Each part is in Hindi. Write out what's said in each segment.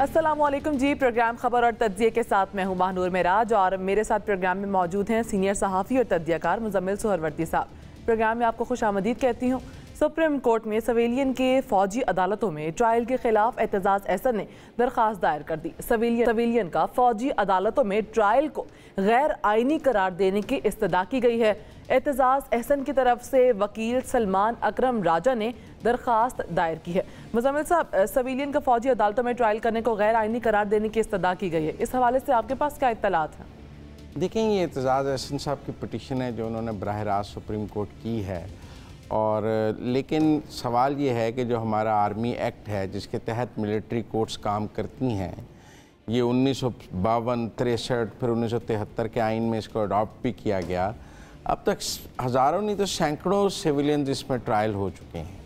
अस्सलामुअलैकुम जी। प्रोग्राम खबर और तज्जिए के साथ मैं हूं महानूर मेराज और मेरे साथ प्रोग्राम में मौजूद हैं सीनियर सहाफ़ी और तज्जियाकार मुजम्मिल सुहरवर्दी साहब। प्रोग्राम में आपको खुश आमदीद कहती हूँ। सुप्रीम कोर्ट में सिविलियन के फौजी अदालतों में ट्रायल के खिलाफ एतजाज़ एहसन ने दरख्वास्त दायर कर दी। सिविलियन का फौजी अदालतों में ट्रायल को गैर आइनी करार देने की इस्तदा की गई है। एतजाज़ एहसन की तरफ से वकील सलमान अकरम राजा ने दरख्वास्त दायर की है। मुजम्मिल साहब, सिविलियन का फौजी अदालतों में ट्रायल करने को गैर आइनी करार देने की इस्तदा की गई है, इस हवाले से आपके पास क्या इत्तलात हैं? देखें, ये एतजाज़ एहसन साहब की पिटीशन है जो उन्होंने बराह रास्त सुप्रीम कोर्ट की है, और लेकिन सवाल ये है कि जो हमारा आर्मी एक्ट है जिसके तहत मिलिट्री कोर्ट्स काम करती हैं, ये 1952, 63 फिर 1973 के आइन में इसको अडॉप्ट भी किया गया। अब तक हज़ारों नहीं तो सैकड़ों सिविलियंस इसमें ट्रायल हो चुके हैं,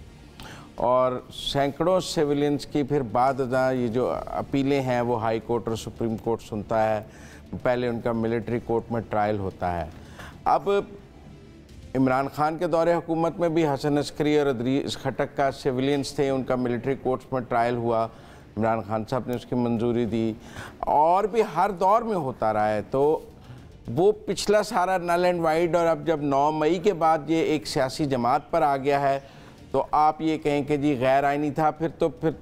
और सैकड़ों सिविलियंस की फिर बाद ये जो अपीलें हैं वो हाई कोर्ट और सुप्रीम कोर्ट सुनता है। पहले उनका मिलिट्री कोर्ट में ट्रायल होता है। अब इमरान खान के दौरे हुकूमत में भी हसन अस्करी और अदरीस खटक का सिविलियंस थे, उनका मिलिट्री कोर्ट्स में ट्रायल हुआ, इमरान खान साहब ने उसकी मंजूरी दी, और भी हर दौर में होता रहा है। तो वो पिछला सारा नल एंड वाइड, और अब जब 9 मई के बाद ये एक सियासी जमात पर आ गया है तो आप ये कहें कि जी गैर आइनी था, फिर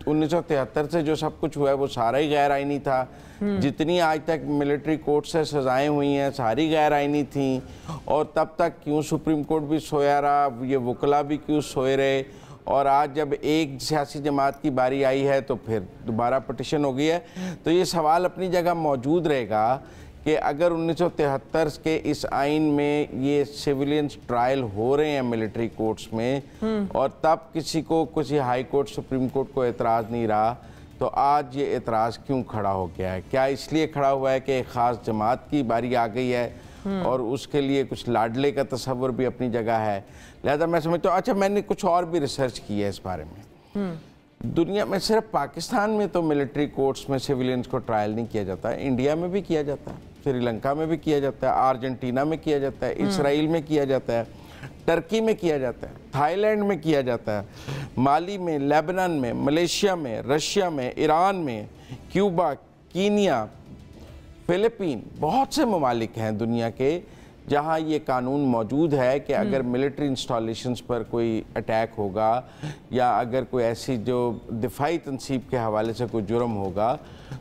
1973 से जो सब कुछ हुआ है वो सारा ही गैर आइनी था। जितनी आज तक मिलिट्री कोर्ट से सजाएं हुई हैं सारी गैर आइनी थी, और तब तक क्यों सुप्रीम कोर्ट भी सोया रहा, ये वकला भी क्यों सोए रहे, और आज जब एक सियासी जमात की बारी आई है तो फिर दोबारा पटिशन हो गई है। तो ये सवाल अपनी जगह मौजूद रहेगा कि अगर 1973 के इस आइन में ये सिविलियंस ट्रायल हो रहे हैं मिलिट्री कोर्ट्स में, और तब किसी को किसी हाई कोर्ट सुप्रीम कोर्ट को एतराज़ नहीं रहा, तो आज ये एतराज़ क्यों खड़ा हो गया है? क्या इसलिए खड़ा हुआ है कि एक ख़ास जमात की बारी आ गई है और उसके लिए कुछ लाडले का तस्वर भी अपनी जगह है? लिहाजा मैं समझता हूँ, अच्छा मैंने कुछ और भी रिसर्च की है इस बारे में। दुनिया में सिर्फ पाकिस्तान में तो मिलिट्री कोर्ट्स में सिविलियंस को ट्रायल नहीं किया जाता है, इंडिया में भी किया जाता है, श्रीलंका में भी किया जाता है, अर्जेंटीना में किया जाता है, इसराइल में किया जाता है, टर्की में किया जाता है, थाईलैंड में किया जाता है, माली में, लेबनान में, मलेशिया में, रशिया में, ईरान में, क्यूबा, कीनिया, फिलिपीन, बहुत से ममालिक हैं दुनिया के जहाँ ये कानून मौजूद है कि अगर मिलिट्री इंस्टॉलेशंस पर कोई अटैक होगा या अगर कोई ऐसी जो दिफाई तनसीब के हवाले से कोई जुर्म होगा,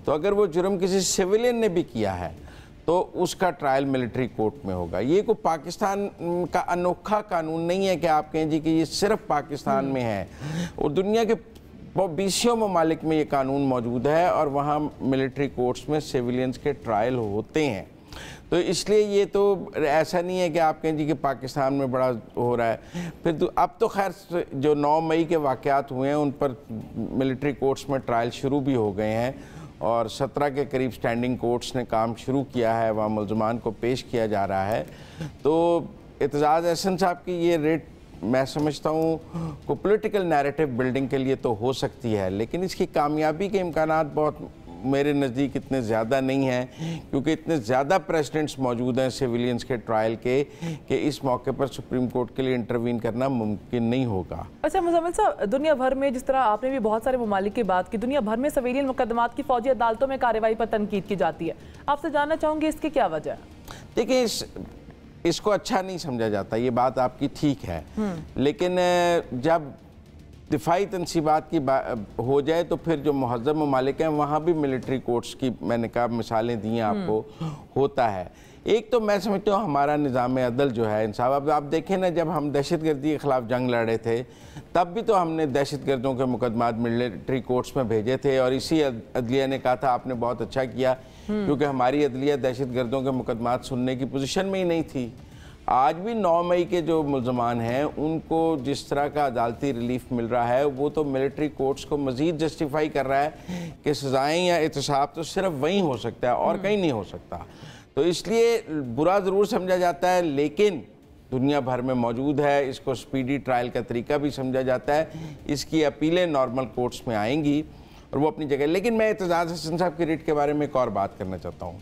तो अगर वो जुर्म किसी सिविलियन ने भी किया है तो उसका ट्रायल मिलिट्री कोर्ट में होगा। ये कोई पाकिस्तान का अनोखा कानून नहीं है कि आप कहें जी कि ये सिर्फ पाकिस्तान में है, और दुनिया के 20 ममालिक में ये कानून मौजूद है, और वहाँ मिलिट्री कोर्ट्स में सिविलियंस के ट्रायल होते हैं। तो इसलिए ये तो ऐसा नहीं है कि आप कहें जी कि पाकिस्तान में बड़ा हो रहा है। फिर अब तो खैर जो 9 मई के वाक़यात हुए हैं उन पर मिलिट्री कोर्ट्स में ट्रायल शुरू भी हो गए हैं, और 17 के करीब स्टैंडिंग कोर्ट्स ने काम शुरू किया है, वहाँ मुल्ज़मान को पेश किया जा रहा है। तो एतजाज़ एहसन साहब की ये रेट मैं समझता हूँ को पॉलिटिकल नैरेटिव बिल्डिंग के लिए तो हो सकती है, लेकिन इसकी कामयाबी के इम्कानात बहुत मेरे नज़दीक इतने ज़्यादा नहीं हैं, क्योंकि इतने ज़्यादा प्रेसिडेंट्स मौजूद हैं सिविलियंस के ट्रायल के कि इस मौके पर सुप्रीम कोर्ट के लिए इंटरवीन करना मुमकिन नहीं होगा। अच्छा मुजम्मिल साहब, दुनिया भर में जिस तरह आपने भी बहुत सारे ममालिक की बात की, दुनिया भर में सिविलियन मुकदमात की फौजी अदालतों में कार्रवाई पर तनकीद की जाती है। आपसे जानना चाहूँगी इसकी क्या वजह है? देखिए, इसको अच्छा नहीं समझा जाता, ये बात आपकी ठीक है, लेकिन जब दिफाई तनसीबात की हो जाए तो फिर जो महज़्ज़ब ममालिक हैं वहाँ भी मिलिट्री कोर्ट्स की मैंने कहा मिसालें दी हैं आपको, होता है। एक तो मैं समझता हूँ हमारा निज़ाम अदल जो है इंसाफ, अब आप देखें ना, जब हम दहशतगर्दी के ख़िलाफ़ जंग लड़े थे तब भी तो हमने दहशतगर्दों के मुकदमात मिलिट्री कोर्ट्स में भेजे थे, और इसी अदलिया ने कहा था आपने बहुत अच्छा किया, क्योंकि हमारी अदलिया दहशतगर्दों के मुकदमात सुनने की पोजीशन में ही नहीं थी। आज भी 9 मई के जो मुल्ज़मान हैं उनको जिस तरह का अदालती रिलीफ मिल रहा है वो तो मिलिट्री कोर्ट्स को मज़ीद जस्टिफाई कर रहा है कि सज़ाएँ या एहतसाब तो सिर्फ वहीं हो सकता है और कहीं नहीं हो सकता। तो इसलिए बुरा ज़रूर समझा जाता है, लेकिन दुनिया भर में मौजूद है, इसको स्पीडी ट्रायल का तरीका भी समझा जाता है, इसकी अपीलें नॉर्मल कोर्ट्स में आएंगी और वो अपनी जगह। लेकिन मैं एतजाज़ एहसन साहब की रेट के बारे में एक और बात करना चाहता हूँ।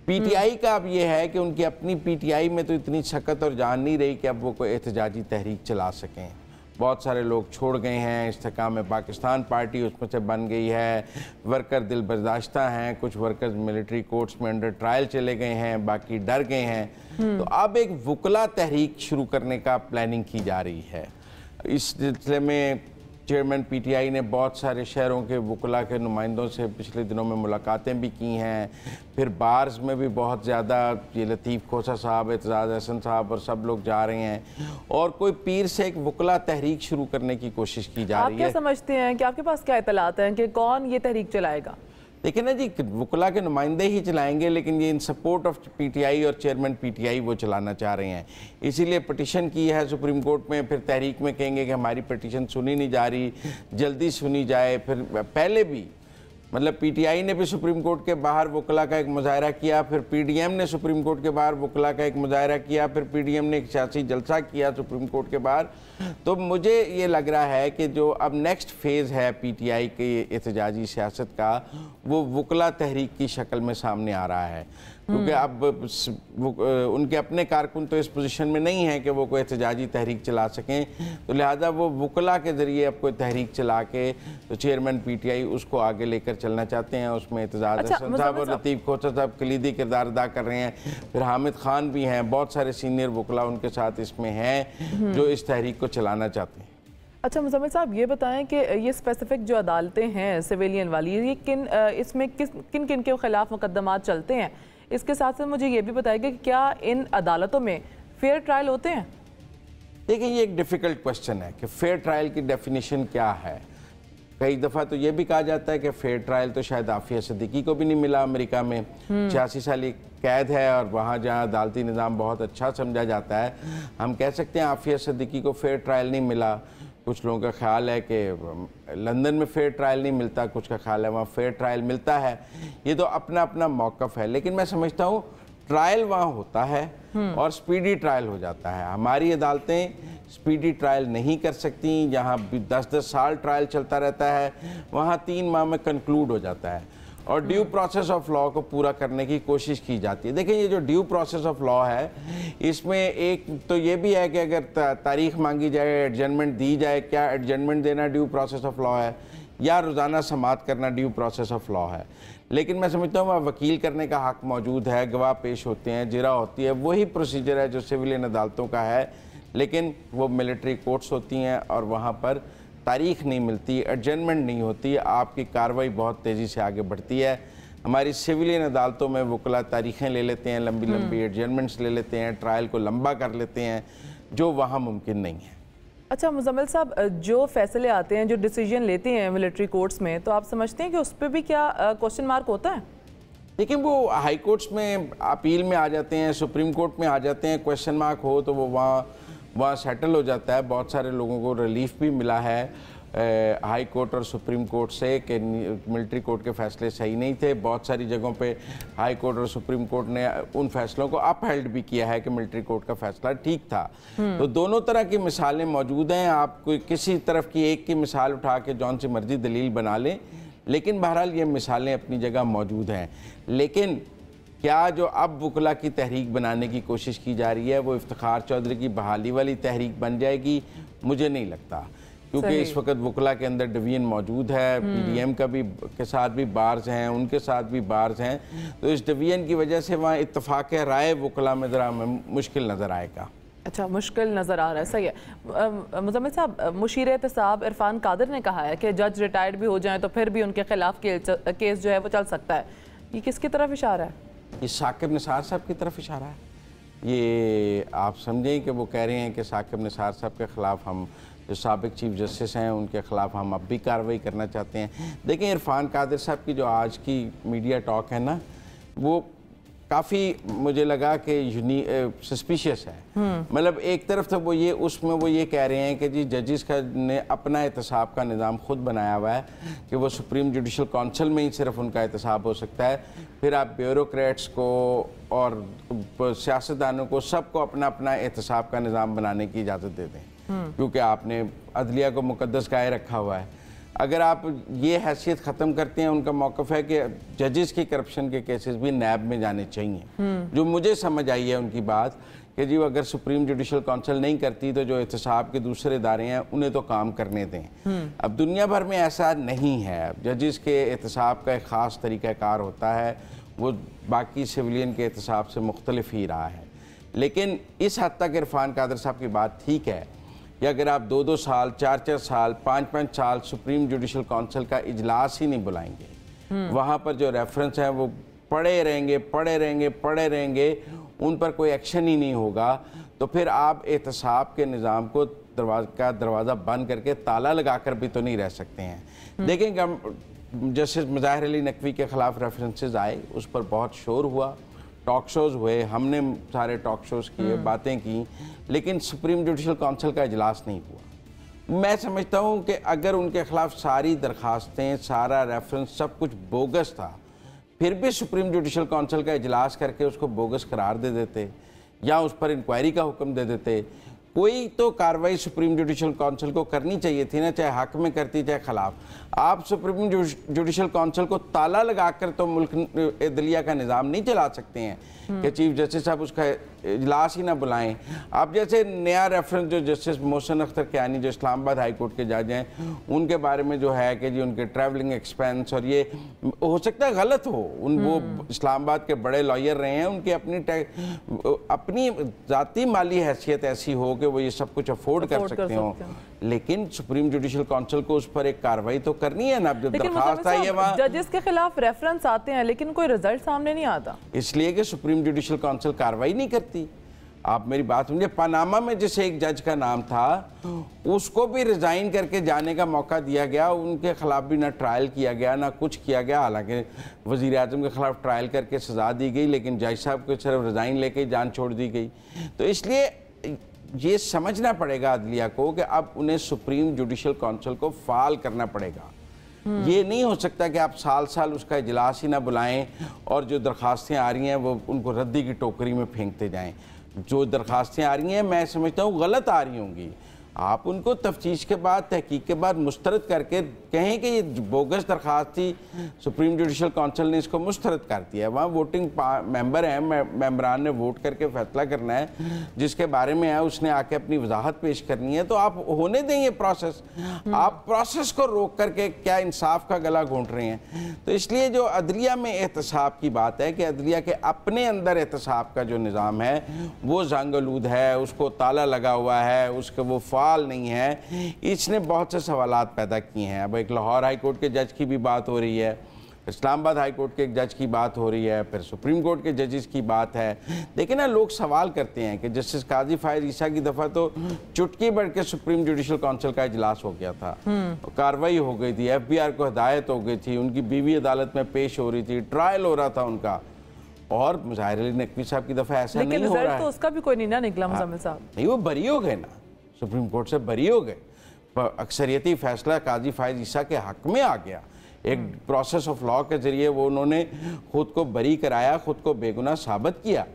पीटीआई का अब ये है कि उनकी अपनी पीटीआई में तो इतनी सकत और जान नहीं रही कि अब वो कोई एहतजाजी तहरीक चला सकें, बहुत सारे लोग छोड़ गए हैं। इस्तेकाम पाकिस्तान पार्टी उसमें से बन गई है। वर्कर दिल बर्दाश्ता हैं, कुछ वर्कर्स मिलिट्री कोर्ट्स में अंडर ट्रायल चले गए हैं, बाकी डर गए हैं। तो अब एक वकला तहरीक शुरू करने का प्लानिंग की जा रही है। इस सिलसिले में चेयरमैन पीटीआई ने बहुत सारे शहरों के वकला के नुमाइंदों से पिछले दिनों में मुलाकातें भी की हैं। फिर बार्स में भी बहुत ज़्यादा ये लतीफ़ खोसा साहब, एतजाज़ हसन साहब और सब लोग जा रहे हैं और कोई पीर से एक वकला तहरीक शुरू करने की कोशिश की जा रही है। आप क्या समझते हैं कि आपके पास क्या इतलात हैं कि कौन ये तहरीक चलाएगा? देखिए ना जी, वकला के नुमाइंदे ही चलाएंगे, लेकिन ये इन सपोर्ट ऑफ पीटीआई और चेयरमैन पीटीआई वो चलाना चाह रहे हैं। इसीलिए पिटीशन की है सुप्रीम कोर्ट में। फिर तहरीक में कहेंगे कि हमारी पिटीशन सुनी नहीं जा रही, जल्दी सुनी जाए। फिर पहले भी मतलब पीटीआई ने भी सुप्रीम कोर्ट के बाहर वकला का एक मुजाहरा किया, फिर पीडीएम ने सुप्रीम कोर्ट के बाहर वकला का एक मुजाहरा किया, फिर पीडीएम ने एक सियासी जलसा किया सुप्रीम कोर्ट के बाहर। तो मुझे ये लग रहा है कि जो अब नेक्स्ट फेज़ है पीटीआई की एहतजाजी सियासत का, वो वकला तहरीक की शक्ल में सामने आ रहा है। क्योंकि अब उनके अपने कारकुन तो इस पोजीशन में नहीं है कि वो कोई एहतजाजी तहरीक चला सकें, तो लिहाजा वो वकला के ज़रिए अब कोई तहरीक चला के तो चेयरमैन पीटीआई उसको आगे लेकर चलना चाहते हैं। उसमें एतजाज़ हसन साहब और लतीफ़ खोसा साहब कलीदी किरदार अदा कर रहे हैं। फिर हामिद खान भी हैं, बहुत सारे सीनियर वकला उनके साथ इसमें हैं जो इस तहरीक को चलाना चाहते हैं। अच्छा मुज़म्मिल साहब, ये बताएं कि ये स्पेसिफिक जो अदालतें हैं सिविलियन वाली, ये इसमें किन किन के खिलाफ मुकदमात चलते हैं? इसके साथ साथ मुझे ये भी बताइएगा कि क्या इन अदालतों में फेयर ट्रायल होते हैं? देखिए, ये एक डिफ़िकल्ट क्वेश्चन है कि फेयर ट्रायल की डेफिनेशन क्या है। कई दफ़ा तो ये भी कहा जाता है कि फेयर ट्रायल तो शायद आफिया सिद्दीकी को भी नहीं मिला। अमेरिका में 86 साल की कैद है और वहाँ जहाँ अदालती निज़ाम बहुत अच्छा समझा जाता है, हम कह सकते हैं आफिया सिद्दीकी को फेयर ट्रायल नहीं मिला। कुछ लोगों का ख्याल है कि लंदन में फेयर ट्रायल नहीं मिलता, कुछ का ख्याल है वहाँ फेयर ट्रायल मिलता है। ये तो अपना अपना मौक़िफ़ है, लेकिन मैं समझता हूँ ट्रायल वहाँ होता है और स्पीडी ट्रायल हो जाता है। हमारी अदालतें स्पीडी ट्रायल नहीं कर सकती। यहाँ 10-10 साल ट्रायल चलता रहता है, वहाँ 3 माह में कंक्लूड हो जाता है और ड्यू प्रोसेस ऑफ लॉ को पूरा करने की कोशिश की जाती है। देखिए, ये जो ड्यू प्रोसेस ऑफ लॉ है, इसमें एक तो ये भी है कि अगर तारीख मांगी जाए, एडजमेंट दी जाए, क्या एडजमेंट देना ड्यू प्रोसेस ऑफ लॉ है या रोज़ाना समाअत करना ड्यू प्रोसेस ऑफ लॉ है। लेकिन मैं समझता हूँ वहाँ वकील करने का हक़ मौजूद है, गवाह पेश होते हैं, जिरा होती है, वही प्रोसीजर है जो सिविलियन अदालतों का है। लेकिन वो मिलिट्री कोर्ट्स होती हैं और वहाँ पर तारीख नहीं मिलती, एडजमेंट नहीं होती, आपकी कार्रवाई बहुत तेज़ी से आगे बढ़ती है। हमारी सिविलियन अदालतों में वकला तारीखें ले लेते हैं, लंबी लंबी एडजमेंट्स ले लेते हैं, ट्रायल को लंबा कर लेते हैं, जो वहाँ मुमकिन नहीं है। अच्छा मुज़म्मिल साहब, जो फैसले आते हैं, जो डिसीजन लेते हैं मिलिट्री कोर्ट्स में, तो आप समझते हैं कि उस पर भी क्या क्वेश्चन मार्क होता है? लेकिन वो हाई कोर्ट्स में अपील में आ जाते हैं, सुप्रीम कोर्ट में आ जाते हैं, क्वेश्चन मार्क हो तो वो वहाँ सेटल हो जाता है। बहुत सारे लोगों को रिलीफ भी मिला है हाई कोर्ट और सुप्रीम कोर्ट से कि मिलिट्री कोर्ट के फैसले सही नहीं थे। बहुत सारी जगहों पे हाई कोर्ट और सुप्रीम कोर्ट ने उन फैसलों को अपहेल्ड भी किया है कि मिलिट्री कोर्ट का फैसला ठीक था। तो दोनों तरह की मिसालें मौजूद हैं। आप कोई किसी तरफ की एक की मिसाल उठा के जौन सी मर्जी दलील बना लें, लेकिन बहरहाल ये मिसालें अपनी जगह मौजूद हैं। लेकिन क्या जो अब वकला की तहरीक बनाने की कोशिश की जा रही है वो इफ्तिखार चौधरी की बहाली वाली तहरीक बन जाएगी? मुझे नहीं लगता, क्योंकि इस वक्त वकला के अंदर डिवीजन मौजूद है। पीडीएम का भी के साथ भी बार्स हैं, उनके साथ भी बार्स हैं, तो इस डिवीजन की वजह से वहाँ इत्तफाक राय वकला में ज़रा मुश्किल नज़र आएगा। अच्छा, मुश्किल नज़र आ रहा है, सही है। मुज़म्मिल साहब, मुशीर एहतसाब इरफान कादर ने कहा है कि जज रिटायर्ड भी हो जाएं तो फिर भी उनके खिलाफ केस जो है वो चल सकता है। ये किसकी तरफ इशारा है? ये साकिब निसार साहब की तरफ इशारा है। ये आप समझें कि वो कह रहे हैं कि साकिब निसार साहब के ख़िलाफ़ हम जो साबिक चीफ जस्टिस हैं उनके ख़िलाफ़ हम अब भी कार्रवाई करना चाहते हैं। देखें, इरफान कादर साहब की जो आज की मीडिया टॉक है ना, वो काफ़ी मुझे लगा कि सस्पिशियस है। मतलब एक तरफ तो वो ये उसमें वो ये कह रहे हैं कि जी जजिस का ने अपना एहतसाब का निज़ाम खुद बनाया हुआ है कि वो सुप्रीम जुडिशल काउंसिल में ही सिर्फ उनका एहतसाब हो सकता है, फिर आप ब्यूरोक्रेट्स को और सियासतदानों को सबको अपना अपना एहतसाब का निज़ाम बनाने की इजाज़त दे दें, क्योंकि आपने अदलिया को मुकद्दस गाय रखा हुआ है। अगर आप ये हैसियत ख़त्म करते हैं, उनका मौक़िफ़ है कि जजेस के करप्शन के केसेस भी नैब में जाने चाहिए। जो मुझे समझ आई है उनकी बात कि जी अगर सुप्रीम जुडिशल काउंसिल नहीं करती तो जो एहतसाब के दूसरे इदारे हैं उन्हें तो काम करने दें। अब दुनिया भर में ऐसा नहीं है। जजेस के एहतसाब का एक ख़ास तरीक़ाकार होता है, वो बाकी सिविलियन के एहतसाब से मुख्तलिफ ही रहा है। लेकिन इस हद तक इरफान कादर साहब की बात ठीक है कि अगर आप 2-2 साल, 4-4 साल, 5-5 साल सुप्रीम जुडिशल काउंसिल का इजलास ही नहीं बुलाएंगे, वहाँ पर जो रेफरेंस हैं वो पड़े रहेंगे, उन पर कोई एक्शन ही नहीं होगा, तो फिर आप एहतसाब के निज़ाम को दरवाज़ा बंद करके ताला लगाकर भी तो नहीं रह सकते हैं। देखें, जस्टिस मुज़ाहिर अली नकवी के ख़िलाफ़ रेफरेंसेस आए, उस पर बहुत शोर हुआ, टॉक शोज़ हुए, हमने सारे टॉक शोज़ किए, बातें की, लेकिन सुप्रीम जुडिशल काउंसिल का इजलास नहीं हुआ। मैं समझता हूँ कि अगर उनके ख़िलाफ़ सारी दरखास्तें, सारा रेफरेंस, सब कुछ बोगस था, फिर भी सुप्रीम जुडिशल काउंसिल का इजलास करके उसको बोगस करार दे देते या उस पर इंक्वायरी का हुक्म दे देते, कोई तो कार्रवाई सुप्रीम जुडिशल काउंसिल को करनी चाहिए थी ना, चाहे हक में करती चाहे खिलाफ। आप सुप्रीम जुडिशल काउंसिल को ताला लगाकर तो मुल्क अदलिया का निज़ाम नहीं चला सकते हैं कि चीफ जस्टिस साहब उसका इजलास ही ना बुलाएं। आप जैसे नया रेफरेंस जो जस्टिस मोहसिन अख्तर कियानी जो इस्लामाबाद हाई कोर्ट के जज हैं, उनके बारे में जो है कि जी उनके ट्रैवलिंग एक्सपेंस, और ये हो सकता है गलत हो, वो इस्लामाबाद के बड़े लॉयर रहे हैं, उनकी अपनी ज़ाती माली हैसियत ऐसी हो कि वो ये सब कुछ अफोर्ड कर सकते हो, लेकिन सुप्रीम जुडिशल काउंसिल को उस पर एक कार्रवाई तो करनी है ना। जब दरखास्त आई है वहाँ जजेस के खिलाफ रेफरेंस आते हैं लेकिन कोई रिजल्ट सामने नहीं आता, इसलिए कि सुप्रीम जुडिशल काउंसिल कार्रवाई नहीं करती। आप मेरी बात समझिए, पनामा में जिसे एक जज का नाम था उसको भी रिजाइन करके जाने का मौका दिया गया, उनके खिलाफ भी ना ट्रायल किया गया ना कुछ किया गया, हालांकि वजीर आजम के खिलाफ ट्रायल करके सजा दी गई, लेकिन जज साहब को सिर्फ रिजाइन लेके जान छोड़ दी गई। तो इसलिए ये समझना पड़ेगा अदलिया को कि अब उन्हें सुप्रीम जुडिशल काउंसिल को फाल करना पड़ेगा। ये नहीं हो सकता कि आप साल साल उसका इजलास ही ना बुलाएं और जो दरखास्तें आ रही हैं वो उनको रद्दी की टोकरी में फेंकते जाएं। जो दरखास्तें आ रही हैं मैं समझता हूँ गलत आ रही होंगी, आप उनको तफ्तीश के बाद, तहकीक के बाद मुस्तरद करके कहें कि ये बोगस दरखास्त थी, सुप्रीम जुडिशल काउंसिल ने इसको मुस्तरद कर दिया है। वहाँ वोटिंग मेंबर हैं, मेंबरान ने वोट करके फैसला करना है, जिसके बारे में है उसने आके अपनी वजाहत पेश करनी है, तो आप होने दें ये प्रोसेस। आप प्रोसेस को रोक करके क्या इंसाफ का गला घोंट रहे हैं। तो इसलिए जो अदलिया में एहतसाब की बात है कि अदलिया के अपने अंदर एहतसाब का जो निज़ाम है वो जंग-आलूद है, उसको ताला लगा हुआ है, उसके वो फाल नहीं है, इसने बहुत से सवालात पैदा किए हैं। अब एक लाहौर हाई कोर्ट के जज की भी बात हो रही है, इस्लामाबाद हाई कोर्ट के एक जज की बात हो रही है, फिर सुप्रीम कोर्ट के जजेस की बात है। देखिए ना, लोग सवाल करते हैं कि जस्टिस काजी फायद ईसा की दफ़ा तो चुटकी बढ़ के सुप्रीम जुडिशल काउंसिल का इजलास हो गया था, कार्रवाई हो गई थी, FBI को हिदायत हो गई थी, उनकी बीवी अदालत में पेश हो रही थी, ट्रायल हो रहा था उनका, और मुज़ाहिर अली नकवी साहब की दफ़ा ऐसा नहीं हो रहा है। तो उसका भी कोई नहीं ना निकला मुज़म्मिल साहब। नहीं, वो बरी हो गए ना, सुप्रीम कोर्ट से बरी हो गए, अक्सरियती फैसला काजी फायद ईसा के हक में आ गया। एक प्रोसेस ऑफ लॉ के जरिए वो उन्होंने खुद को बरी कराया, खुद को बेगुनाह साबित किया।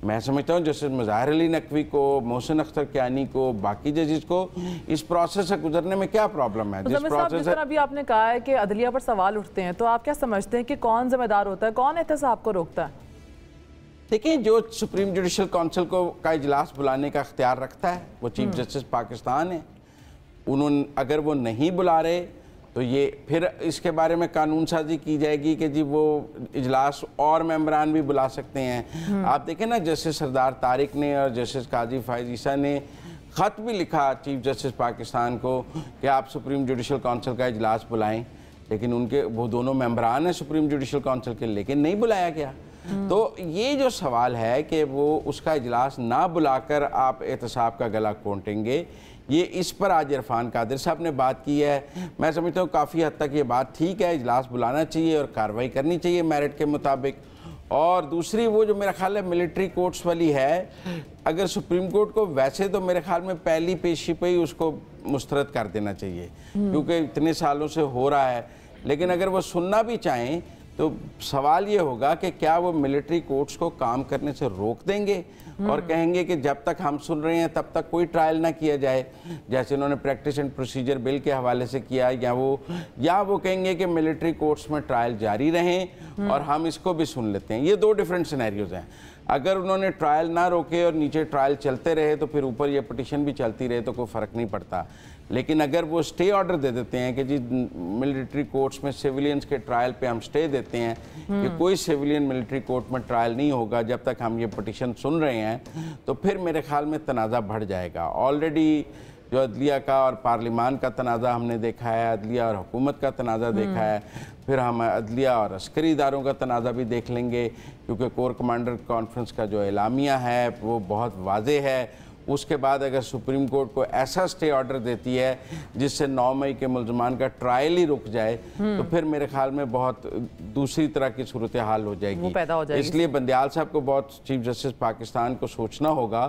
मैं समझता हूँ जस्टिस मुज़ाहिर अली नकवी को, मोहसिन अख्तर कियानी को, बाकी जजेस को इस प्रोसेस से गुजरने में क्या प्रॉब्लम है? जिस तरह अभी आपने कहा है कि अदलिया पर सवाल उठते हैं, तो आप क्या समझते हैं कि कौन जिम्मेदार होता है, कौन एहतसाब को रोकता है? देखिए, जो सुप्रीम जुडिशल काउंसिल को का इजलास बुलाने का इख्तियार रखता है वो चीफ जस्टिस पाकिस्तान है। उन्होंने अगर वो नहीं बुला रहे तो ये फिर इसके बारे में कानून साजी की जाएगी कि जी वो इजलास और मेंबरान भी बुला सकते हैं। आप देखें ना, जस्टिस सरदार तारिक ने और जस्टिस काजी फायद ईसा ने ख़त भी लिखा चीफ जस्टिस पाकिस्तान को कि आप सुप्रीम जुडिशल काउंसिल का इजलास बुलाएं, लेकिन उनके वो दोनों मेंबरान हैं सुप्रीम जुडिशल काउंसिल के, लेकिन नहीं बुलाया गया। तो ये जो सवाल है कि वो उसका इजलास ना बुलाकर आप एहतसाब का गला घोंटेंगे, ये इस पर आज इरफान कादिर साहब ने बात की है। मैं समझता हूँ काफ़ी हद तक ये बात ठीक है, इजलास बुलाना चाहिए और कार्रवाई करनी चाहिए मेरिट के मुताबिक। और दूसरी वो जो मेरा ख्याल है मिलिट्री कोर्ट्स वाली है, अगर सुप्रीम कोर्ट को वैसे तो मेरे ख्याल में पहली पेशी पे ही उसको मुस्तरद कर देना चाहिए, क्योंकि इतने सालों से हो रहा है। लेकिन अगर वो सुनना भी चाहें तो सवाल ये होगा कि क्या वो मिलिट्री कोर्ट्स को काम करने से रोक देंगे और कहेंगे कि जब तक हम सुन रहे हैं तब तक कोई ट्रायल ना किया जाए, जैसे उन्होंने प्रैक्टिस एंड प्रोसीजर बिल के हवाले से किया, या वो कहेंगे कि मिलिट्री कोर्ट्स में ट्रायल जारी रहें और हम इसको भी सुन लेते हैं। ये दो डिफरेंट सिनेरियोज हैं। अगर उन्होंने ट्रायल ना रोके और नीचे ट्रायल चलते रहे तो फिर ऊपर ये पिटीशन भी चलती रहे तो कोई फ़र्क नहीं पड़ता। लेकिन अगर वो स्टे ऑर्डर दे देते हैं कि जी मिलिट्री कोर्ट्स में सिविलियंस के ट्रायल पे हम स्टे देते हैं कि कोई सिविलियन मिलिट्री कोर्ट में ट्रायल नहीं होगा जब तक हम ये पिटीशन सुन रहे हैं, तो फिर मेरे ख्याल में तनाज़ा बढ़ जाएगा। ऑलरेडी जो अदलिया का और पार्लिमान का तनाज़ा हमने देखा है, अदलिया और हुकूमत का तनाज़ा देखा है, फिर हम अदलिया और अस्करी इदारों का तनाज़ा भी देख लेंगे, क्योंकि कोर कमांडर कॉन्फ्रेंस का जो एलामिया है वो बहुत वाज़े है। उसके बाद अगर सुप्रीम कोर्ट को ऐसा स्टे ऑर्डर देती है जिससे 9 मई के मुल्ज़मान का ट्रायल ही रुक जाए, तो फिर मेरे ख्याल में बहुत दूसरी तरह की सूरत हाल हो जाएगी, पैदा हो जाएगी। इसलिए बंदियाल साहब को बहुत चीफ जस्टिस पाकिस्तान को सोचना होगा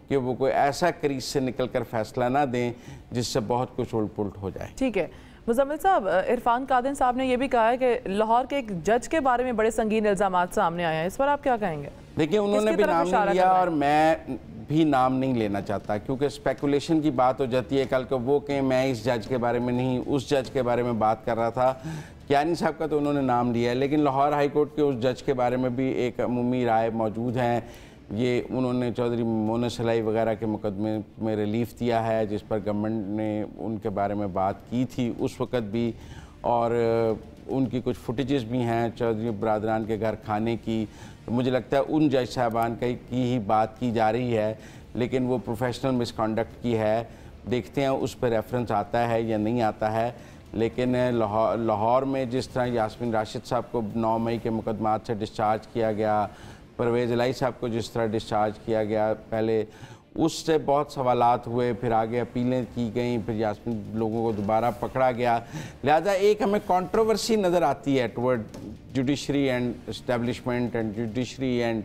कि वो कोई ऐसा क्रीज से निकल कर फैसला ना दें जिससे बहुत कुछ उलट पुलट हो जाए। ठीक है मुजम्मिल साहब, इरफान कादिर साहब ने यह भी कहा है कि लाहौर के एक जज के बारे में बड़े संगीन इल्जामात सामने आए हैं, इस पर आप क्या कहेंगे? देखिए, उन्होंने भी नाम नहीं लिया और मैं भी नाम नहीं लेना चाहता, क्योंकि स्पेकुलेशन की बात हो जाती है। कल को वो कहें मैं इस जज के बारे में नहीं, उस जज के बारे में बात कर रहा था। कियानी साहब का तो उन्होंने नाम लिया है, लेकिन लाहौर हाई कोर्ट के उस जज के बारे में भी एक अमूमी राय मौजूद है। ये उन्होंने चौधरी मोना सलाई वगैरह के मुकदमे में रिलीफ दिया है, जिस पर गवर्नमेंट ने उनके बारे में बात की थी उस वक़्त भी, और उनकी कुछ फुटेजेस भी हैं चौधरी बरादरान के घर खाने की। तो मुझे लगता है उन जज साहबान की ही बात की जा रही है, लेकिन वो प्रोफेशनल मिसकंडक्ट की है। देखते हैं उस पर रेफरेंस आता है या नहीं आता है। लेकिन लाहौर में जिस तरह यास्मीन राशिद साहब को 9 मई के मुकदमात से डिस्चार्ज किया गया, परवेज़ इलाही साहब को जिस तरह डिस्चार्ज किया गया, पहले उससे बहुत सवालात हुए, फिर आगे अपीलें की गई, फिर यास्मीन लोगों को दोबारा पकड़ा गया। लिहाजा एक हमें कंट्रोवर्सी नज़र आती है toward judiciary and establishment and judiciary and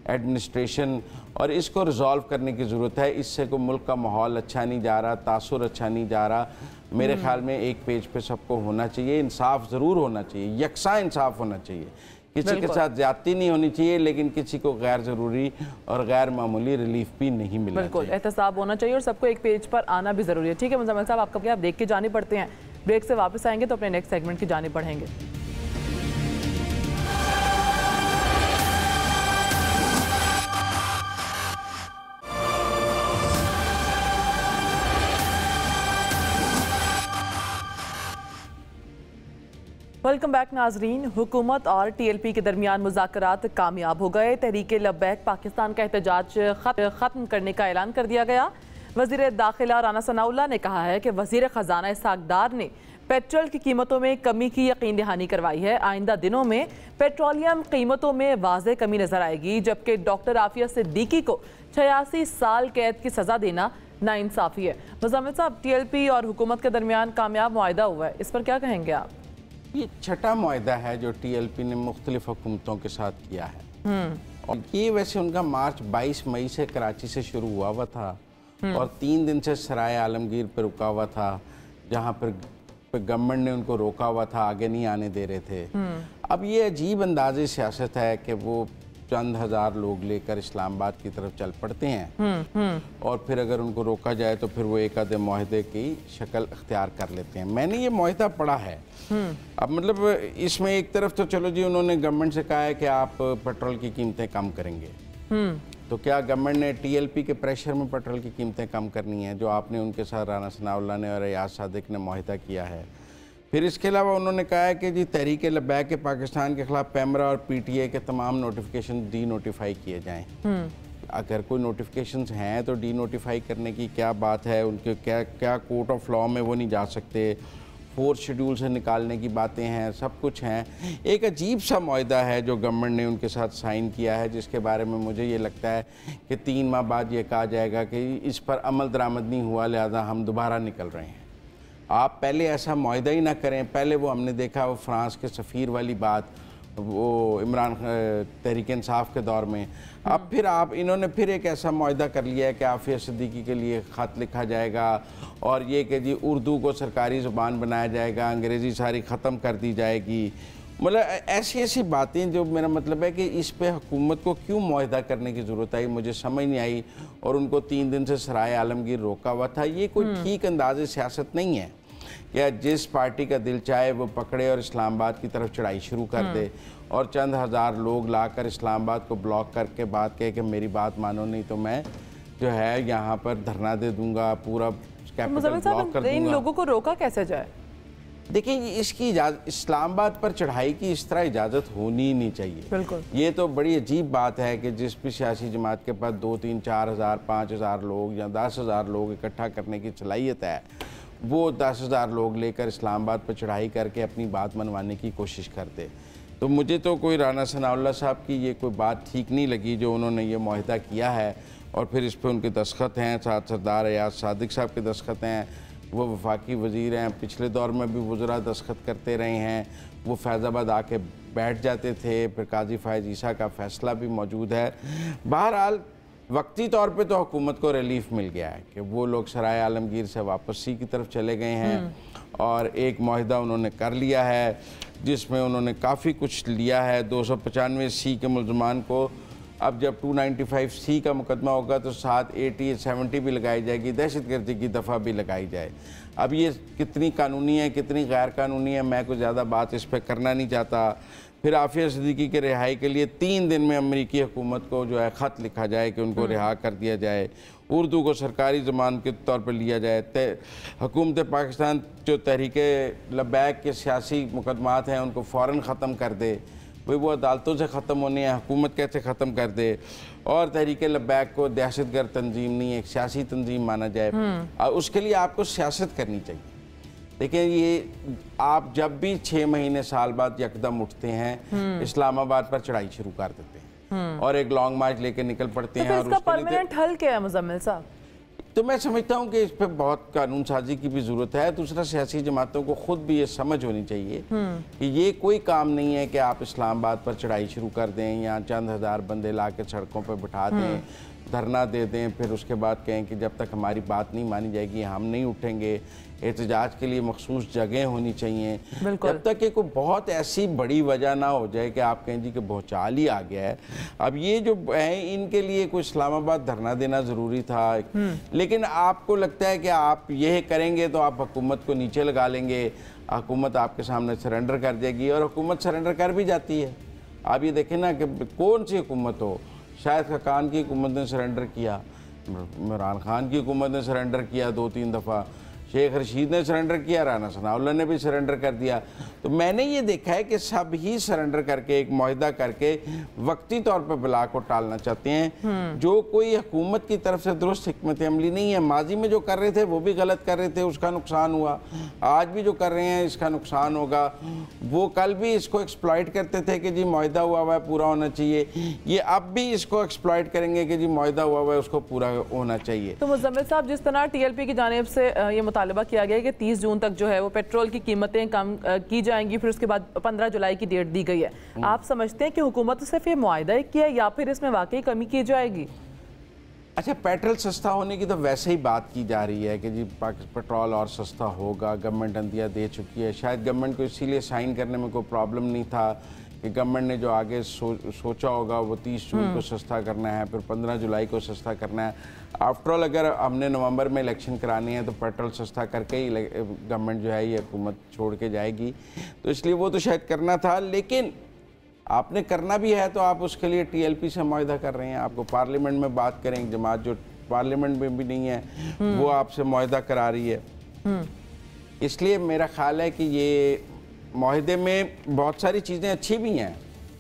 administration, और इसको रिजॉल्व करने की ज़रूरत है। इससे को मुल्क का माहौल अच्छा नहीं जा रहा, तासुर अच्छा नहीं जा रहा। मेरे ख्याल में एक पेज पे सबको होना चाहिए, इंसाफ ज़रूर होना चाहिए, यकसा इंसाफ होना चाहिए, किसी के साथ ज्यादती नहीं होनी चाहिए, लेकिन किसी को गैर ज़रूरी और गैर मामूली रिलीफ भी नहीं मिलना बिल्कुल चाहिए। एहतसाब होना चाहिए और सबको एक पेज पर आना भी ज़रूरी है। ठीक है मुजम्मिल साहब, आपका क्या आप देख के जाने पड़ते हैं, ब्रेक से वापस आएंगे तो अपने नेक्स्ट सेगमेंट की जाने बढ़ेंगे। वेलकम बैक नाजरीन। हुकूमत और TLP के दरमियान मुज़ाकरात कामयाब हो गए। तहरीके लब्बैक पाकिस्तान का एहतजाज ख़त्म करने का ऐलान कर दिया गया। वज़ीर दाखिला राना सनाउल्लाह ने कहा है कि वज़ीर ख़जाना इसहाक़ डार ने पेट्रोल की कीमतों में कमी की यकीन दहानी करवाई है। आइंदा दिनों में पेट्रोलियम कीमतों में वाज़ेह कमी नजर आएगी, जबकि डॉक्टर आफिया सिद्दीकी को 86 साल कैद की सज़ा देना नाइंसाफ़ी है। मुज़म्मिल साहब, TLP और हुकूमत के दरमियान कामयाब मुआहदा हुआ है, इस पर क्या कहेंगे आप? ये छठा मुआहदा है जो TLP ने मुख्तलिफ हुकूमतों के साथ किया है, और ये वैसे उनका मार्च 22 मई से कराची से शुरू हुआ था और 3 दिन से सराय आलमगीर पर रुका हुआ था, जहाँ पर गवर्नमेंट ने उनको रोका हुआ था, आगे नहीं आने दे रहे थे। अब ये अजीब अंदाज़े सियासत है कि वो चंद हज़ार लोग लेकर इस्लामाबाद की तरफ चल पड़ते हैं और फिर अगर उनको रोका जाए तो फिर वो एक आधे मुआहदे की शक्ल अख्तियार कर लेते हैं। मैंने ये मुआहदा पढ़ा है। अब मतलब इसमें एक तरफ तो चलो जी, उन्होंने गवर्नमेंट से कहा है कि आप पेट्रोल की कीमतें कम करेंगे, तो क्या गवर्नमेंट ने TLP के प्रेशर में पेट्रोल की कीमतें कम करनी है, जो आपने उनके साथ राना सनाउल्लाह ने और रियाज सादिक ने मुआहदा किया है। फिर इसके अलावा उन्होंने कहा है कि जी तहरीक लब्बैक के पाकिस्तान के खिलाफ पैमरा और PTA के तमाम नोटिफिकेशन डी नोटिफाई किए जाएँ। अगर कोई नोटिफिकेशंस हैं तो डी नोटिफाई करने की क्या बात है, उनके क्या कोर्ट ऑफ लॉ में वो नहीं जा सकते, 4th शेड्यूल से निकालने की बातें हैं, सब कुछ हैं। एक अजीब सा मुआहदा है जो गवर्नमेंट ने उनके साथ साइन किया है, जिसके बारे में मुझे ये लगता है कि 3 माह बाद ये कहा जाएगा कि इस पर अमल दरामद नहीं हुआ, लिहाजा हम दोबारा निकल रहे हैं। आप पहले ऐसा मुआहदा ही ना करें। पहले वो हमने देखा वो फ्रांस के सफ़ीर वाली बात, वो इमरान तहरीक इंसाफ के दौर में। अब फिर इन्होंने फिर एक ऐसा मुआहदा कर लिया है कि आफिया सिद्दीकी के लिए ख़त लिखा जाएगा और ये कि जी उर्दू को सरकारी ज़ुबान बनाया जाएगा, अंग्रेज़ी सारी ख़त्म कर दी जाएगी, मतलब ऐसी ऐसी बातें जो मेरा मतलब है कि इस पे हुकूमत को क्यों मुआहदा करने की ज़रूरत आई, मुझे समझ नहीं आई। और उनको 3 दिन से सराय आलमगीर रोका हुआ था। ये कोई ठीक अंदाज़े सियासत नहीं है कि जिस पार्टी का दिल चाहे वो पकड़े और इस्लामाबाद की तरफ चढ़ाई शुरू कर दे और चंद हज़ार लोग लाकर इस्लामाबाद को ब्लॉक करके बात कहे कि मेरी बात मानो, नहीं तो मैं जो है यहाँ पर धरना दे दूंगा, पूरा कैपिटल ब्लॉक कर दूंगा। इन लोगों को रोका कैसे जाए? देखिए, इसकी इस्लामाबाद पर चढ़ाई की इस तरह इजाज़त होनी ही नहीं चाहिए। बिल्कुल, ये तो बड़ी अजीब बात है कि जिस भी सियासी जमात के पास 2, 3, 4 हज़ार, 5 हज़ार लोग या 10 हज़ार लोग इकट्ठा करने की सलाहियत है, वो 10 हज़ार लोग लेकर इस्लामाबाद पर चढ़ाई करके अपनी बात मनवाने की कोशिश करते। तो मुझे तो कोई राना सनाउल्लाह साहब की ये कोई बात ठीक नहीं लगी जो उन्होंने ये मुआहदा किया है। और फिर इस पर उनके दस्तखत हैं, साथ सरदार अयाज सादिक साहब के दस्तखत हैं, वो वफाकी वज़ीर हैं, पिछले दौर में भी वज़रा दस्तखत करते रहे हैं। वो फैज़ाबाद आके बैठ जाते थे, फिर काजी फ़ायज़ ईसा का फ़ैसला भी मौजूद है। बहरहाल वक्ती तौर पे तो हुकूमत को रिलीफ मिल गया है कि वो लोग सराय आलमगीर से वापसी की तरफ चले गए हैं और एक मुआहदा उन्होंने कर लिया है जिसमें उन्होंने काफ़ी कुछ लिया है। 295C के मुलजमान को अब जब 295C का मुकदमा होगा तो साथ 80 70 भी लगाई जाएगी, दहशतगर्दी की दफ़ा भी लगाई जाए। अब ये कितनी कानूनी है कितनी गैर कानूनी है, मैं कुछ ज़्यादा बात इस पर करना नहीं चाहता। फिर आफिया सिद्दीकी के रिहाई के लिए 3 दिन में अमेरिकी हुकूमत को जो है ख़त लिखा जाए कि उनको रिहा कर दिया जाए, उर्दू को सरकारी ज़बान के तौर पर लिया जाए। हुकूमत पाकिस्तान जो तहरीक लब्बैक के सियासी मुकदमात हैं उनको फ़ौरन ख़त्म कर दे, भाई वो अदालतों से ख़त्म होने हैं, हुकूमत कैसे ख़त्म कर दे। और तहरीक लब्बैक को दहशतगर्द तंजीम नहीं एक सियासी तंजीम माना जाए। और उसके लिए आपको सियासत करनी चाहिए। देखिए, ये आप जब भी 6 महीने साल बाद यकदम उठते हैं इस्लामाबाद पर चढ़ाई शुरू कर देते हैं और एक लॉन्ग मार्च लेके निकल पड़ते हैं। और इसका परमानेंट हल क्या है मुजम्मिल साहब? तो मैं समझता हूँ कि इस पर बहुत कानून साजी की भी ज़रूरत है। दूसरा, सियासी जमातों को खुद भी ये समझ होनी चाहिए कि ये कोई काम नहीं है कि आप इस्लामाबाद पर चढ़ाई शुरू कर दें या चंद हज़ार बंदे ला के सड़कों पर बिठा दें, धरना दे दें, फिर उसके बाद कहें कि जब तक हमारी बात नहीं मानी जाएगी हम नहीं उठेंगे। एहतजाज के लिए मखसूस जगह होनी चाहिए। जब तक कि कोई बहुत ऐसी बड़ी वजह ना हो जाए कि आप कहें जी कि भूचाल ही आ गया है। अब ये जो है इनके लिए कोई इस्लामाबाद धरना देना ज़रूरी था, लेकिन आपको लगता है कि आप यह करेंगे तो आप हुकूमत को नीचे लगा लेंगे, हुकूमत आपके सामने सरेंडर कर जाएगी और हुकूमत सरेंडर कर भी जाती है। आप ये देखें ना कि कौन सी हुकूमत हो, शायद खान की हुकूमत ने सरेंडर किया, इमरान खान की हुकूमत ने सरेंडर किया 2-3 दफ़ा, शेख रशीद ने सरेंडर किया, राना सनाउल्लाह ने भी सरेंडर कर दिया। तो मैंने ये देखा है कि सब ही सरेंडर करके एक मुआहदा करके वक्ती तौर पर बला को टालना चाहते हैं, जो कोई हुकूमत की तरफ से दुरुस्त हिकमत अमली नहीं है। माजी में जो कर रहे थे वो भी गलत कर रहे थे, उसका नुकसान हुआ। आज भी जो कर रहे हैं इसका नुकसान होगा। वो कल भी इसको एक्सप्लॉइट करते थे कि जी मुआहदा हुआ हुआ है पूरा होना चाहिए, ये अब भी इसको एक्सप्लॉइट करेंगे कि जी मुआहदा हुआ हुआ है उसको पूरा होना चाहिए। तो मुजम्मिल साहब, जिस तरह TLP की जानिब से ये मुतालबा किया गया है कि 30 जून तक जो है वो पेट्रोल की कीमतें कम की जाएंगी, फिर उसके बाद 15 जुलाई की डेट दी गई है, आप समझते हैं कि हुकूमत सिर्फ ये मुआहदा ही किया या फिर इसमें वाकई कमी की जाएगी? अच्छा, पेट्रोल सस्ता होने की तो वैसे ही बात की जा रही है कि जी पेट्रोल और सस्ता होगा, गवर्नमेंट अंदिया दे चुकी है। शायद गवर्नमेंट को इसीलिए साइन करने में कोई प्रॉब्लम नहीं था कि गवर्नमेंट ने जो आगे सोचा होगा वो 30 जून को सस्ता करना है, फिर 15 जुलाई को सस्ता करना है। आफ्टरऑल अगर हमने नवंबर में इलेक्शन कराने हैं तो पेट्रोल सस्ता करके ही गवर्नमेंट जो है ये हुकूमत छोड़ के जाएगी, तो इसलिए वो तो शायद करना था। लेकिन आपने करना भी है तो आप उसके लिए TLP से मुआहदा कर रहे हैं। आपको पार्लियामेंट में बात करें, जमात जो पार्लियामेंट में भी नहीं है वो आपसे मुआहदा करा रही है। इसलिए मेरा ख्याल है कि ये मुआहदे में बहुत सारी चीज़ें अच्छी भी हैं।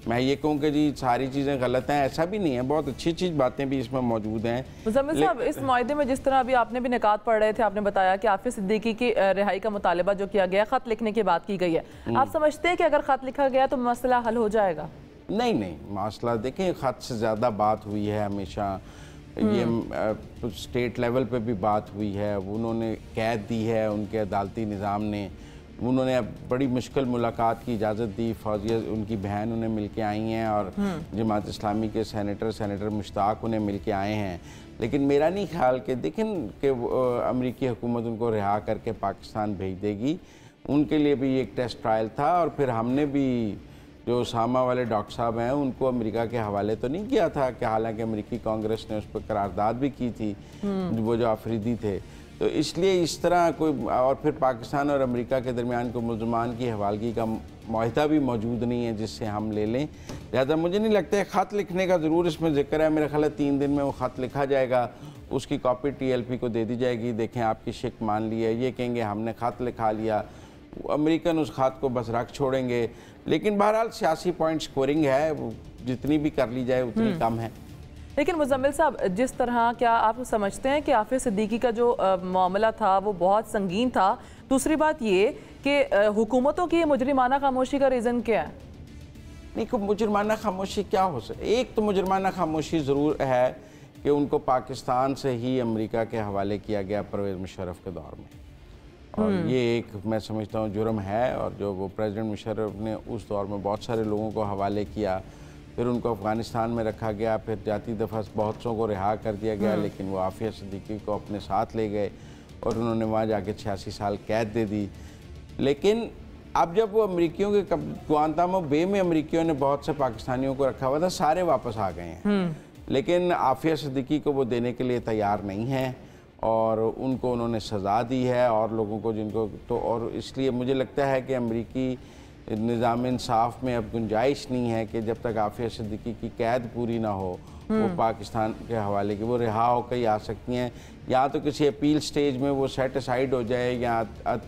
मैं ये कहूँ कि जी सारी चीज़ें गलत हैं, ऐसा भी नहीं है, बहुत अच्छी अच्छी बातें भी इसमें मौजूद हैं। मुजम्मिल साहब, इस मुआहदे में जिस तरह अभी आपने भी निकात पढ़ रहे थे, आपने बताया कि आफिया सिद्दीकी की रिहाई का मुतालबा जो किया गया, ख़त लिखने की बात की गई है, आप समझते हैं कि अगर ख़त लिखा गया तो मसला हल हो जाएगा? नहीं, मसला देखें, ख़त से ज़्यादा बात हुई है हमेशा। ये स्टेट लेवल पे भी बात हुई है, उन्होंने कैद दी है उनके अदालती निज़ाम ने, उन्होंने अब बड़ी मुश्किल मुलाकात की इजाज़त दी। फौजिया उनकी बहन उन्हें मिल के आई हैं और जमात इस्लामी के सेनेटर मुश्ताक उन्हें मिल के आए हैं। लेकिन मेरा नहीं ख्याल कि देखें कि अमेरिकी हुकूमत उनको रिहा करके पाकिस्तान भेज देगी। उनके लिए भी एक टेस्ट ट्रायल था। और फिर हमने भी जो उसामा वाले डॉक्टर साहब हैं उनको अमेरिका के हवाले तो नहीं किया था, कि हालांकि अमेरिकी कांग्रेस ने उस पर करारदाद भी की थी, वो जो अफरीदी थे। तो इसलिए इस तरह कोई, और फिर पाकिस्तान और अमेरिका के दरमियान कोई मुलजमान की हवालगी का माहिदा भी मौजूद नहीं है जिससे हम ले लें। लिहाजा मुझे नहीं लगता है ख़त लिखने का ज़रूर इसमें जिक्र है। मेरा ख्याल है 3 दिन में वो ख़त लिखा जाएगा, उसकी कॉपी TLP को दे दी जाएगी, देखें आपकी शिक मान ली है, ये कहेंगे हमने ख़त लिखा लिया, अमेरिकन उस ख़त को बस रख छोड़ेंगे। लेकिन बहरहाल सियासी पॉइंट स्कोरिंग है, जितनी भी कर ली जाए उतनी कम है। लेकिन मुजम्मिल साहब, जिस तरह क्या आप समझते हैं कि आफिया सिद्दीकी का जो मामला था वो बहुत संगीन था? दूसरी बात ये कि हुकूमतों की मुजरिमाना खामोशी का रीज़न क्या है? नहीं, को मुजरमाना खामोशी क्या हो सकती? एक तो मुजरमाना खामोशी ज़रूर है कि उनको पाकिस्तान से ही अमेरिका के हवाले किया गया परवेज़ मुशर्रफ के दौर में, और ये एक मैं समझता हूँ जुर्म है। और जो वो प्रेसिडेंट मुशर्रफ ने उस दौर में बहुत सारे लोगों को हवाले किया, फिर उनको अफ़गानिस्तान में रखा गया, फिर जाती दफ़ा बहुत सौ को रिहा कर दिया गया, लेकिन वो आफिया सिद्दीकी को अपने साथ ले गए और उन्होंने वहाँ जाके 86 साल कैद दे दी। लेकिन अब जब वो अमरीकियों के गुआंतानामो बे में अमरीकियों ने बहुत से पाकिस्तानियों को रखा हुआ था, सारे वापस आ गए हैं, लेकिन आफिया सिद्दीकी को वो देने के लिए तैयार नहीं है और उनको उन्होंने सज़ा दी है और लोगों को जिनको तो, और इसलिए मुझे लगता है कि अमरीकी निज़ाम इंसाफ में अब गुंजाइश नहीं है कि जब तक आफिया सिद्दीकी की कैद पूरी ना हो वो पाकिस्तान के हवाले की वो रिहा होकर ही आ सकती हैं, या तो किसी अपील स्टेज में वो सेट असाइड हो जाए या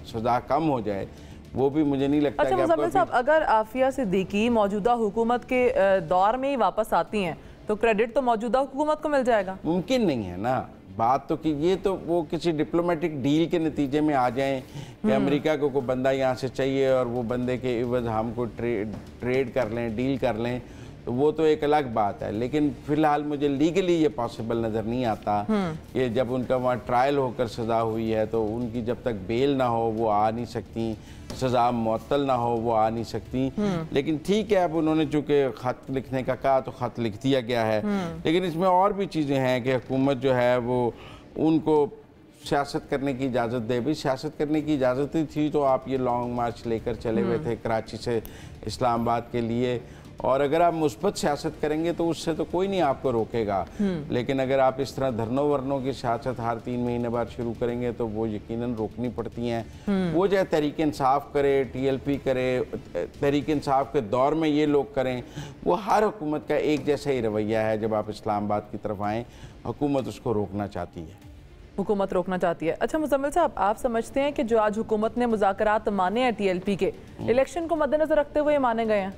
सज़ा कम हो जाए, वो भी मुझे नहीं लगता। अच्छा मुजम्मिल साहब, अगर आफिया सिद्दीकी मौजूदा हुकूमत के दौर में ही वापस आती हैं तो क्रेडिट तो मौजूदा हुकूमत को मिल जाएगा? मुमकिन नहीं है ना बात तो, कि ये तो वो किसी डिप्लोमेटिक डील के नतीजे में आ जाएं कि अमेरिका को कोई बंदा यहाँ से चाहिए और वो बंदे के इवज़ हम को ट्रेड कर लें, डील कर लें, तो वो तो एक अलग बात है। लेकिन फ़िलहाल मुझे लीगली ये पॉसिबल नज़र नहीं आता कि जब उनका वहाँ ट्रायल होकर सज़ा हुई है तो उनकी जब तक बेल ना हो वो आ नहीं सकती, सज़ा मुअत्तल ना हो वो आ नहीं सकती। लेकिन ठीक है, अब उन्होंने चूँकि ख़त लिखने का कहा तो ख़त लिख दिया गया है, लेकिन इसमें और भी चीज़ें हैं कि हुकूमत जो है वो उनको सियासत करने की इजाज़त दे। भी सियासत करने की इजाज़त ही थी तो आप ये लॉन्ग मार्च लेकर चले हुए थे कराची से इस्लामाबाद के लिए, और अगर आप मुस्बत सियासत करेंगे तो उससे तो कोई नहीं आपको रोकेगा। लेकिन अगर आप इस तरह धरनों वरनों की सियासत हर 3 महीने बाद शुरू करेंगे तो वो यकीनन रोकनी पड़ती हैं। वो जो तहरीक इंसाफ करे, TLP करे, तहरीक इंसाफ के दौर में ये लोग करें, वो हर हुकूमत का एक जैसा ही रवैया है। जब आप इस्लामाबाद की तरफ आएँ, हुकूमत उसको रोकना चाहती है, हुकूमत रोकना चाहती है। अच्छा मुजम्मिल साहब, आप समझते हैं कि जो आज हुकूमत ने मुज़ाकरात माने हैं TLP के, इलेक्शन को मद्देनजर रखते हुए माने गए हैं?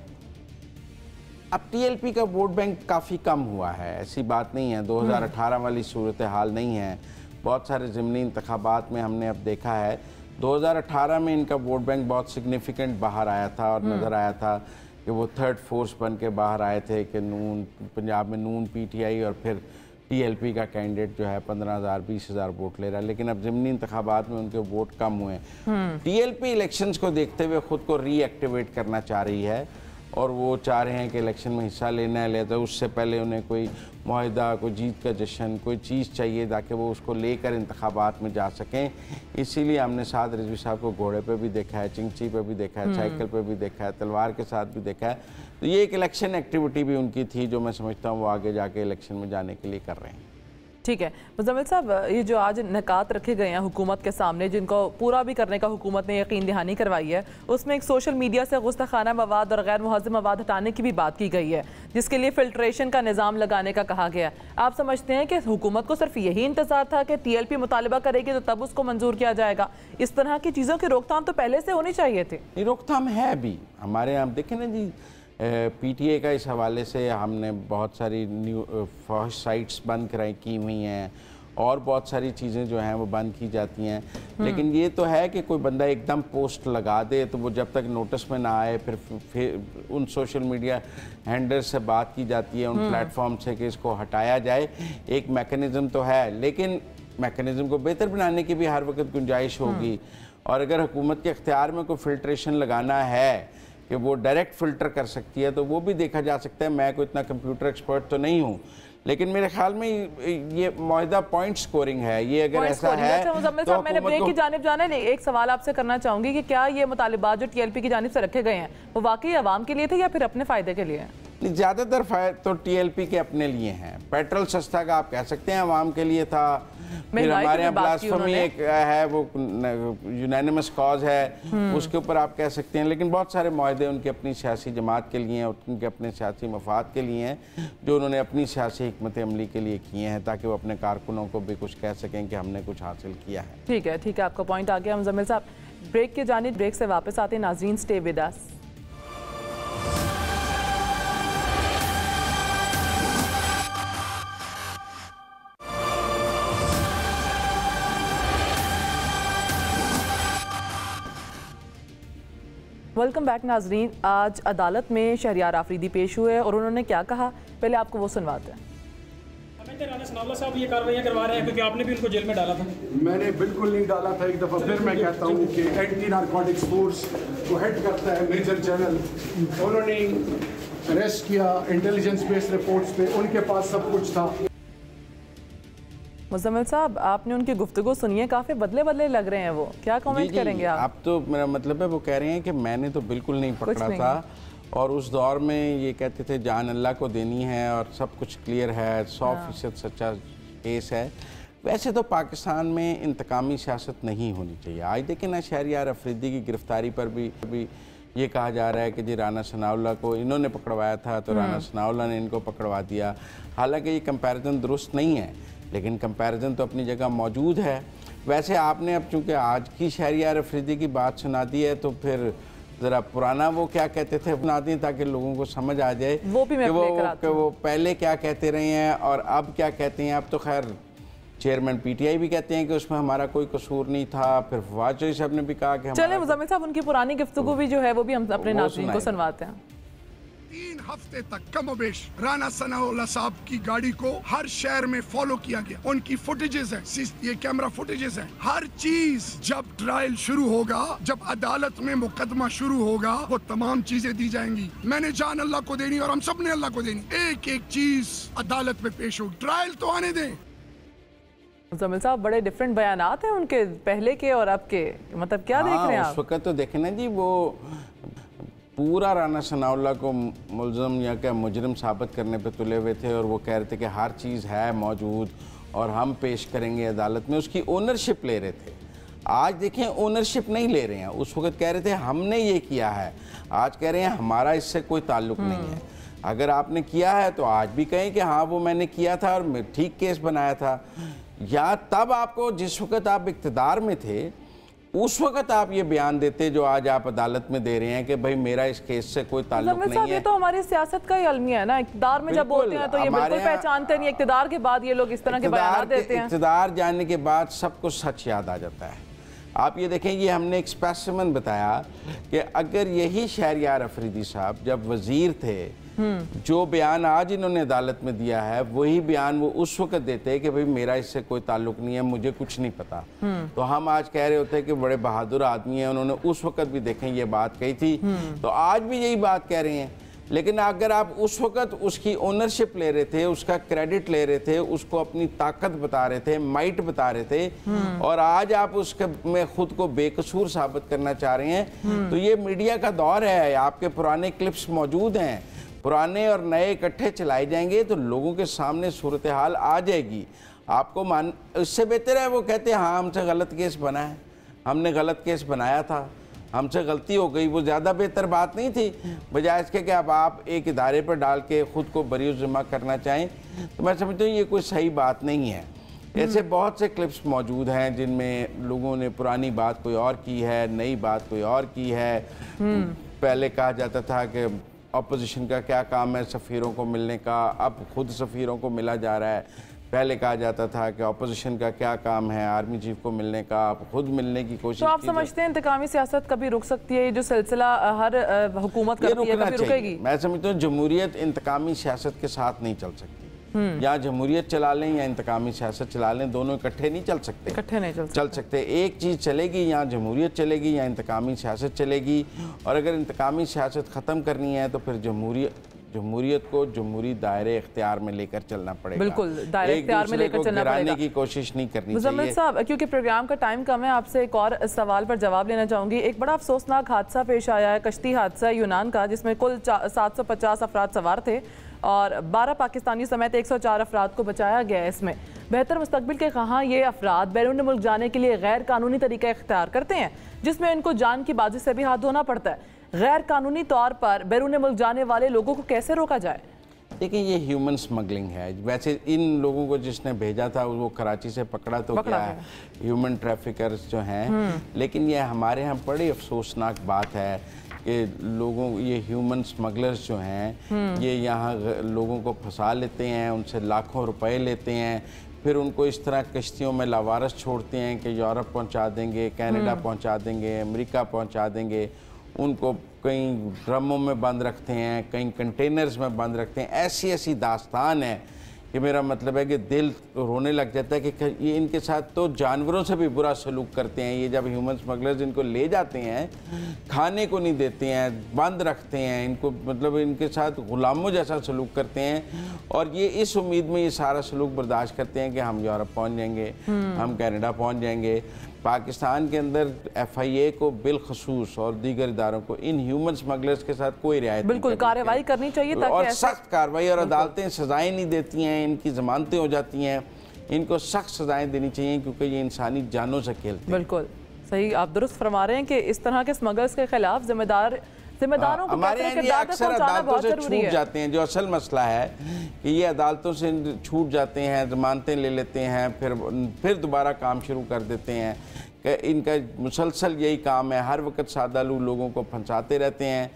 अब TLP का वोट बैंक काफ़ी कम हुआ है, ऐसी बात नहीं है, 2018 वाली सूरत हाल नहीं है। बहुत सारे ज़िमनी इंतखाबात में हमने अब देखा है 2018 में इनका वोट बैंक बहुत सिग्निफिकेंट बाहर आया था और नज़र आया था कि वो थर्ड फोर्स बन के बाहर आए थे कि नून, पंजाब में नून PTI और फिर TLP का कैंडिडेट जो है 15,000-20,000 वोट ले रहा है। लेकिन अब ज़िमनी इंतखाबात में उनके वोट कम हुए हैं। TLP इलेक्शंस को देखते हुए ख़ुद को रीएक्टिवेट करना चाह रही है और वो चाह रहे हैं कि इलेक्शन में हिस्सा लेना है, लेता उससे पहले उन्हें कोई मुआहिदा, कोई जीत का जश्न, कोई चीज़ चाहिए ताकि वो उसको लेकर इंतखाबात में जा सकें। इसीलिए हमने साद रिजवी साहब को घोड़े पे भी देखा है, चिंची पे भी देखा है, साइकिल पे भी देखा है, तलवार के साथ भी देखा है। तो ये एक इलेक्शन एक्टिविटी भी उनकी थी जो मैं समझता हूँ वो आगे जाके इलेक्शन में जाने के लिए कर रहे हैं। ठीक है मुजम्मिल साहब, ये जो आज निकात रखे गए हैं हुकूमत के सामने, जिनको पूरा भी करने का हुकूमत ने यकीन दहानी करवाई है, उसमें एक सोशल मीडिया से गुस्ताखाना मवाद और गैर मुहज़्ज़म मवाद हटाने की भी बात की गई है, जिसके लिए फ़िल्ट्रेशन का निज़ाम लगाने का कहा गया है। आप समझते हैं कि हुकूमत को सिर्फ यही इंतज़ार था कि TLP मुतालबा करेगी तो तब उसको मंजूर किया जाएगा? इस तरह की चीज़ों की रोकथाम तो पहले से होनी चाहिए थी। रोकथाम है भी हमारे यहाँ, देखें ना जी, PTA का इस हवाले से हमने बहुत सारी फहश साइट्स बंद कराई की हुई हैं और बहुत सारी चीज़ें जो हैं वो बंद की जाती हैं। लेकिन ये तो है कि कोई बंदा एकदम पोस्ट लगा दे तो वो जब तक नोटिस में ना आए फिर उन सोशल मीडिया हैंडल्स से बात की जाती है, उन प्लेटफॉर्म से कि इसको हटाया जाए। एक मैकेनिज़्म तो है, लेकिन मैकेनिज़्म को बेहतर बनाने की भी हर वक्त गुंजाइश होगी। और अगर हुकूमत के इख्तियार में कोई फ़िल्ट्रेशन लगाना है कि वो डायरेक्ट फ़िल्टर कर सकती है तो वो भी देखा जा सकता है। मैं कोई इतना कंप्यूटर एक्सपर्ट तो नहीं हूँ, लेकिन मेरे ख्याल में ये मुआहदा पॉइंट स्कोरिंग है, ये अगर ऐसा है। अच्छा मुजम्मिल साहब, मैंने ब्रेक की जानिब जाना है, एक सवाल आपसे करना चाहूंगी कि क्या ये मुतालिबात जो टीएलपी की जानिब से रखे गए हैं वो वाकई आवाम के लिए थे या फिर अपने फायदे के लिए हैं? ज़्यादातर तो टीएलपी के अपने लिए हैं। पेट्रोल सस्ता का आप कह सकते हैं आवाम के लिए था। फिर हमारे यहाँ ब्लास्फेमी एक है, वो यूनानिमस कॉज है, उसके ऊपर आप कह सकते हैं। लेकिन बहुत सारे मुआहदे उनकी अपनी सियासी जमात के लिए हैं, उनके अपने सियासी मफाद के लिए हैं, जो उन्होंने अपनी सियासी हिकमत अमली के लिए किए हैं, ताकि वो अपने कारकुनों को भी कुछ कह सकें कि हमने कुछ हासिल किया है। ठीक है, ठीक है, आपका पॉइंट आ गया मुजम्मिल साहब। ब्रेक के जानिब, ब्रेक से वापस आते हैं। नाज़रीन, stay with us. Welcome back नाजरीन। आज अदालत में शहरियार आफरीदी पेश हुए और उन्होंने क्या कहा, पहले आपको वो सुनवाते हैं। राना सनाउल्लाह साहब ये कार्रवाइयाँ करवा रहे हैं क्योंकि आपने भी उनको जेल में डाला था। मैंने बिल्कुल नहीं डाला था। एक दफ़ा फिर मैं कहता हूँ कि एंटी नारकोटिक्स फोर्स को हेड करता है मेजर जनरल, उन्होंने अरेस्ट किया इंटेलिजेंस बेस्ड रिपोर्ट्स पे, उनके पास सब कुछ था। मुजम्मिल साहब, आपने उनकी गुफ्तगू सुनी है, काफ़ी बदले बदले लग रहे हैं वो, क्या कमेंट करेंगे आप? अब तो मेरा मतलब है वो कह रहे हैं कि मैंने तो बिल्कुल नहीं पकड़ा था, और उस दौर में ये कहते थे जान अल्लाह को देनी है और सब कुछ क्लियर है, 100% सच्चा केस है। वैसे तो पाकिस्तान में इंतकामी सियासत नहीं होनी चाहिए। आज देखें ना, शहरियार अफरीदी की गिरफ्तारी पर भी ये कहा जा रहा है कि जी राना सनाउल्लाह को इन्होंने पकड़वाया था तो राना सनाउल्लाह ने इनको पकड़वा दिया। हालांकि ये कंपैरिजन दुरुस्त नहीं है, लेकिन कंपैरिजन तो अपनी जगह मौजूद है। वैसे आपने अब चूँकि आज की शहरियार अफरीदी की बात सुना दी है, तो फिर ज़रा पुराना वो क्या कहते थे अपना दें, ताकि लोगों को समझ आ जाए वो भी मैं कि वो पहले क्या कहते रहे हैं और अब क्या कहते हैं। अब तो खैर चेयरमैन पीटीआई भी कहते हैं कि उसमें हमारा कोई कसूर नहीं था। फिर फवाद चौधरी साहब ने भी कहा कि चले मुजम्मिल साहब, उनकी पुरानी गुफ्तगू भी जो है वो भी हम अपने नाज़रीन को सुनवाते हैं। 3 हफ्ते तक कमोबेश राना सनाउल्लाह साहब की गाड़ी को हर शहर में फॉलो किया गया। उनकी फुटेजेस है, ये कैमरा फुटेजेस है, हर चीज। जब ट्रायल शुरू होगा, जब अदालत में मुकदमा शुरू होगा, वो तमाम चीजें दी जाएंगी। मैंने जान अल्लाह को देनी और हम सब ने अल्लाह को देनी। एक एक चीज अदालत में पेश हो, ट्रायल तो आने दें। मुजम्मिल साहब, बड़े डिफरेंट बयानात हैं उनके पहले के और अब के, मतलब क्या देख रहे हैं आप? उस वक्त तो देखे ना जी, वो पूरा राना सनाउल्लाह को मुल्ज़म या क्या मुजरिम साबित करने पे तुले हुए थे, और वो कह रहे थे कि हर चीज़ है मौजूद और हम पेश करेंगे अदालत में। उसकी ओनरशिप ले रहे थे। आज देखें ओनरशिप नहीं ले रहे हैं। उस वक्त कह रहे थे हमने ये किया है, आज कह रहे हैं हमारा इससे कोई ताल्लुक़ नहीं है। अगर आपने किया है तो आज भी कहें कि हाँ वो मैंने किया था और ठीक केस बनाया था। या तब आपको जिस वक्त आप इक़्तिदार में थे उस वक्त आप ये बयान देते जो आज आप अदालत में दे रहे हैं कि भाई मेरा इस केस से कोई ताल्लुक नहीं है। ये तो हमारी सियासत का ही अलमिया है ना, इक़्तिदार में जब बोलते हैं तो ये बिल्कुल पहचानते नहीं, इक़्तिदार के बाद ये लोग इस तरह के बयान देते हैं। इक़्तिदार जाने के बाद सब कुछ सच याद आ जाता है। आप ये देखें, ये हमने एक स्पेसिमेन बताया कि अगर यही शहरियार अफरीदी साहब जब वजीर थे, जो बयान आज इन्होंने अदालत में दिया है वही बयान वो उस वक्त देते कि भाई मेरा इससे कोई ताल्लुक नहीं है, मुझे कुछ नहीं पता, तो हम आज कह रहे होते कि बड़े बहादुर आदमी हैं, उन्होंने उस वक्त भी देखें ये बात कही थी, तो आज भी यही बात कह रहे हैं। लेकिन अगर आप उस वक्त उसकी ओनरशिप ले रहे थे, उसका क्रेडिट ले रहे थे, उसको अपनी ताकत बता रहे थे, माइट बता रहे थे, और आज आप उसके में खुद को बेकसूर साबित करना चाह रहे हैं, तो ये मीडिया का दौर है। आपके पुराने क्लिप्स मौजूद हैं, पुराने और नए इकट्ठे चलाए जाएंगे तो लोगों के सामने सूरत हाल आ जाएगी। आपको इससे बेहतर है वो कहते हैं हाँ हमसे गलत केस बना है, हमने गलत केस बनाया था, हमसे गलती हो गई। वो ज़्यादा बेहतर बात नहीं थी, बजाय इसके कि अब आप एक इदारे पर डाल के ख़ुद को बरी ज़िम्मा करना चाहें, तो मैं समझता हूँ ये कोई सही बात नहीं है। ऐसे बहुत से क्लिप्स मौजूद हैं जिनमें लोगों ने पुरानी बात कोई और की है, नई बात कोई और की है। पहले कहा जाता था कि अपोजिशन का क्या काम है सफ़ीरों को मिलने का, अब खुद सफ़ीरों को मिला जा रहा है। पहले कहा जाता था कि अपोजिशन का क्या काम है आर्मी चीफ को मिलने का, अब खुद मिलने की कोशिश। तो आप समझते हैं इंतकामी सियासत कभी रुक सकती है? ये जो सिलसिला हर हुकूमत करती है कभी रुकेगी? मैं समझता हूँ जमहूरियत इंतकामी सियासत के साथ नहीं चल सकती। या जमहूरियत चला लें या इंतकामी सियासत चला लें, दोनों इकट्ठे नहीं चल सकते। इकट्ठे नहीं चल सकते। एक चीज़ चलेगी, या जमहूरियत चलेगी या इंतकामी सियासत चलेगी। और अगर इंतकामी सियासत ख़त्म करनी है तो फिर जमहूरियत को जमहूरी दायरे इख्तियार में लेकर चलना पड़ेगा। बिल्कुल, दायरे इख्तियार में लेकर चलना पड़ेगा। की कोशिश नहीं करनी मुजम्मिल चाहिए। साहब, क्योंकि प्रोग्राम का टाइम कम है, आपसे एक और सवाल पर जवाब लेना चाहूँगी। एक बड़ा अफसोसनाक हादसा पेश आया है, कश्ती हादसा यूनान का, जिसमें कुल 750 अफराद सवार थे और 12 पाकिस्तानी समेत 104 अफराद को बचाया गया है। इसमें बेहतर मुस्तकबिल के कहाँ ये अफराद बैरून मुल्क जाने के लिए गैर कानूनी तरीका इख्तियार करते हैं, जिसमें इनको जान की बाजी से भी हाथ धोना पड़ता है। गैर कानूनी तौर पर बैरून मुल्क जाने वाले लोगों को कैसे रोका जाए? देखिए, ये ह्यूमन स्मगलिंग है। वैसे इन लोगों को जिसने भेजा था वो कराची से पकड़ा तो क्या है, ह्यूमन ट्रैफिकर्स जो हैं, लेकिन ये हमारे यहाँ बड़ी अफसोसनाक बात है कि लोगों, ये ह्यूमन स्मगलर्स जो हैं ये यहाँ लोगों को फंसा लेते हैं, उनसे लाखों रुपए लेते हैं, फिर उनको इस तरह कश्तियों में लावारस छोड़ते हैं कि यूरोप पहुँचा देंगे, कनाडा पहुँचा देंगे, अमेरिका पहुँचा देंगे। उनको कहीं ड्रमों में बंद रखते हैं, कहीं कंटेनर्स में बंद रखते हैं। ऐसी ऐसी दास्तान है कि मेरा मतलब है कि दिल रोने लग जाता है कि ये इनके साथ तो जानवरों से भी बुरा सलूक करते हैं। ये जब ह्यूमन स्मगलर्स इनको ले जाते हैं, खाने को नहीं देते हैं, बंद रखते हैं इनको, मतलब इनके साथ गुलामों जैसा सलूक करते हैं और ये इस उम्मीद में ये सारा सलूक बर्दाश्त करते हैं कि हम यूरोप पहुँच जाएंगे, हम कनाडा पहुँच जाएंगे। पाकिस्तान के अंदर FIA को बिलखसूस और दीगर इदारों को इन ह्यूमन स्मगलर्स के साथ कोई रियायत बिल्कुल कार्रवाई करनी चाहिए ताकि और सख्त कार्रवाई, और अदालतें सजाएं नहीं देती हैं, इनकी जमानतें हो जाती हैं, इनको सख्त सजाएं देनी चाहिए क्योंकि ये इंसानी जानों से खेलते हैं। बिल्कुल सही, आप दुरुस्त फरमा रहे हैं कि इस तरह के स्मगलर्स के खिलाफ जिम्मेदारों को हमारे यहाँ अक्सर अदालतों से छूट जाते हैं। जो असल मसला है कि ये अदालतों से छूट जाते हैं, जमानतें ले लेते हैं, फिर दोबारा काम शुरू कर देते हैं कि इनका मुसलसल यही काम है, हर वक्त सादालू लोगों को फंसाते रहते हैं।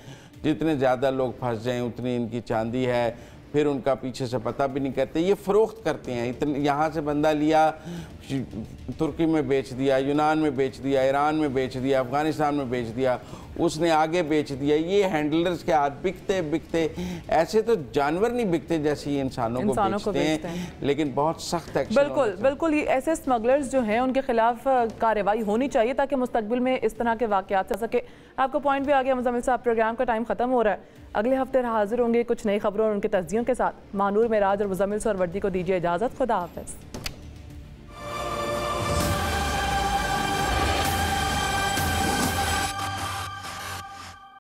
जितने ज़्यादा लोग फंस जाएं उतनी इनकी चांदी है, फिर उनका पीछे से पता भी नहीं करते। ये फ़रोख्त करते हैं, इतने यहाँ से बंदा लिया, तुर्की में बेच दिया, यूनान में बेच दिया, ईरान में बेच दिया, अफ़गानिस्तान में बेच दिया, उसने आगे बेच दिया। ये हैंडलर्स के हाथ बिकते बिकते, ऐसे तो जानवर नहीं बिकते जैसे ये इंसानों को बेचते हैं, लेकिन बहुत सख्त एक्शन। बिल्कुल बिल्कुल, ये ऐसे स्मगलर्स जो हैं उनके खिलाफ कार्रवाई होनी चाहिए ताकि मुस्तकबिल में इस तरह के वाक़यात से सके। आपका पॉइंट भी आ गया मुजम्मिल साहब, प्रोग्राम का टाइम ख़त्म हो रहा है। अगले हफ्ते हाजिर होंगे कुछ नई खबरों और उनके तज्जियों के साथ। महानूर मेराज और मुजम्मिल सोहरवर्दी को दीजिए इजाज़त। खुदा हाफ़िज़।